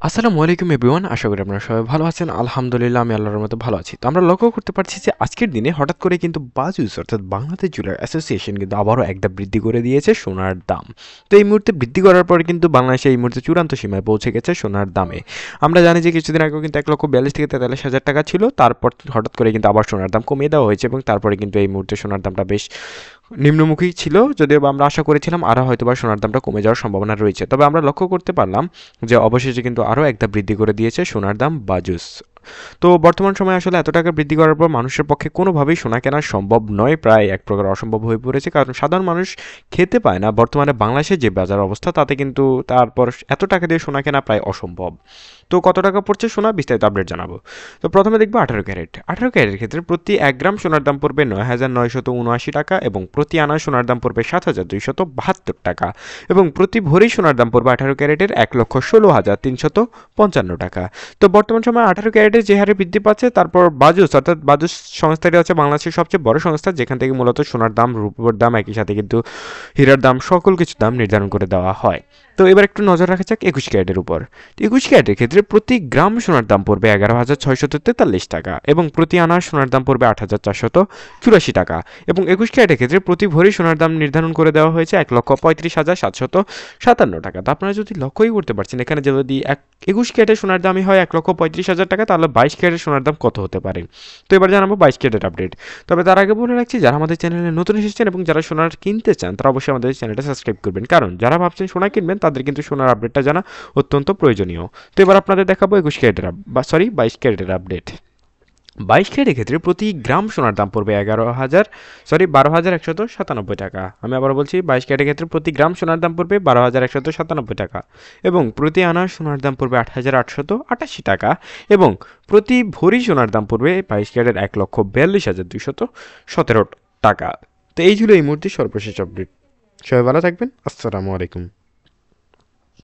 আসসালামু আলাইকুম এভরিওয়ান, আশা করি আপনারা সবাই ভালো আছেন। আলহামদুলিল্লাহ আমি আল্লাহর রহমতে ভালো আছি। তো আমরা লক্ষ্য করতে পারছি যে আজকের দিনে হঠাৎ করে কিন্তু বাজুস অর্থাৎ বাংলাদেশ জুয়েলার অ্যাসোসিয়েশন কিন্তু আবারও একটা বৃদ্ধি করে দিয়েছে সোনার দাম। তো এই মুহূর্তে বৃদ্ধি করার পরে কিন্তু বাংলাদেশে এই মুহূর্তে চূড়ান্ত সীমায় পৌঁছে গেছে সোনার দামে। আমরা জানি যে কিছুদিন আগেও কিন্তু 1,42,000 থেকে 43,000 টাকা ছিল, তারপর হঠাৎ করে কিন্তু আবার সোনার দাম কমিয়ে দেওয়া হয়েছে এবং তারপরে কিন্তু এই মুহূর্তে সোনার দামটা বেশ নিম্নমুখী ছিল, যদিও বা আমরা আশা করেছিলাম আরও হয়তোবা সোনার দামটা কমে যাওয়ার সম্ভাবনা রয়েছে। তবে আমরা লক্ষ্য করতে পারলাম যে অবশেষে কিন্তু আরও একটা বৃদ্ধি করে দিয়েছে সোনার দাম বাজুস। তো বর্তমান সময়ে আসলে এত টাকা বৃদ্ধি করার পর মানুষের পক্ষে কোনোভাবেই সোনা কেনা সম্ভব নয়, প্রায় এক প্রকার অসম্ভব হয়ে পড়েছে, কারণ সাধারণ মানুষ খেতে পায় না। বর্তমানে বাংলাদেশের যে বাজার অবস্থা তাতে কিন্তু তারপর এত টাকা দিয়ে সোনা কেনা প্রায় অসম্ভব। তো কত টাকা পড়ছে সোনা, বিস্তারিত আপডেট জানাবো। তো প্রথমে দেখবো 18 ক্যারেট। 18 ক্যারেটের ক্ষেত্রে প্রতি 1 গ্রাম সোনার দাম পড়বে 9,979 টাকা এবং প্রতি আনা সোনার দাম পড়বে 7,272 টাকা এবং প্রতি ভরি সোনার দাম পড়বে 18 ক্যারেটের 1,16,355 টাকা। তো বর্তমান সময়ে 18 ক্যারেটের যে হারে বৃদ্ধি পাচ্ছে, তারপর বাজুস অর্থাৎ বাজুস সংস্থাটি হচ্ছে বাংলাদেশের সবচেয়ে বড় সংস্থা, যেখান থেকে মূলত সোনার দাম, রূপোর দাম, একই সাথে কিন্তু হীরার দাম, সকল কিছুর দাম নির্ধারণ করে দেওয়া হয়। তো এবার একটু নজর রাখা যাক 21 ক্যারেটের উপর। 21 ক্যারেটের ক্ষেত্রে প্রতি গ্রাম সোনার দাম পড়বে 11,643 টাকা এবং প্রতি আনা সোনার দাম পড়বে 8,484 টাকা এবং 21 ক্যারেটের ক্ষেত্রে প্রতি ভরি সোনার দাম নির্ধারণ করে দেওয়া হয়েছে 1,35,757 টাকা। তো আপনারা যদি লক্ষ্যই করতে পারছেন, এখানে যদি 21 ক্যারেটের সোনার দামই হয় 1,35,000 টাকা, তাহলে 22 ক্যারেটের সোনার দাম কত হতে পারে। তো এবার জানাবো 22 ক্যারেটের আপডেট। তবে তার আগে বলে রাখছি, যারা আমাদের চ্যানেলে নতুন এসেছেন এবং যারা সোনার কিনতে চান তারা অবশ্যই আমাদের চ্যানেলটা সাবস্ক্রাইব করবেন, কারণ যারা ভাবছেন সোনা কিনবেন তাদের কিন্তু সোনার আপডেটটা জানা অত্যন্ত প্রয়োজনীয়। তো এবার আপনাদের দেখাবো 22 ক্যারেটের আপডেট। 22 ক্যারেটের ক্ষেত্রে প্রতি গ্রাম সোনার দাম পড়বে 12,197 টাকা। আমি আবার বলছি, 22 ক্যারেটের ক্ষেত্রে প্রতি গ্রাম সোনার দাম পড়বে 12,197 টাকা এবং প্রতি আনা সোনার দাম পড়বে 8,888 টাকা এবং প্রতি ভরি সোনার দাম পড়বে 22 ক্যারেটের 1,42,217 টাকা। তো এই ছিল এই মুহূর্তে সর্বশেষ আপডেট। সবাই ভালো থাকবেন। আসসালামু আলাইকুম।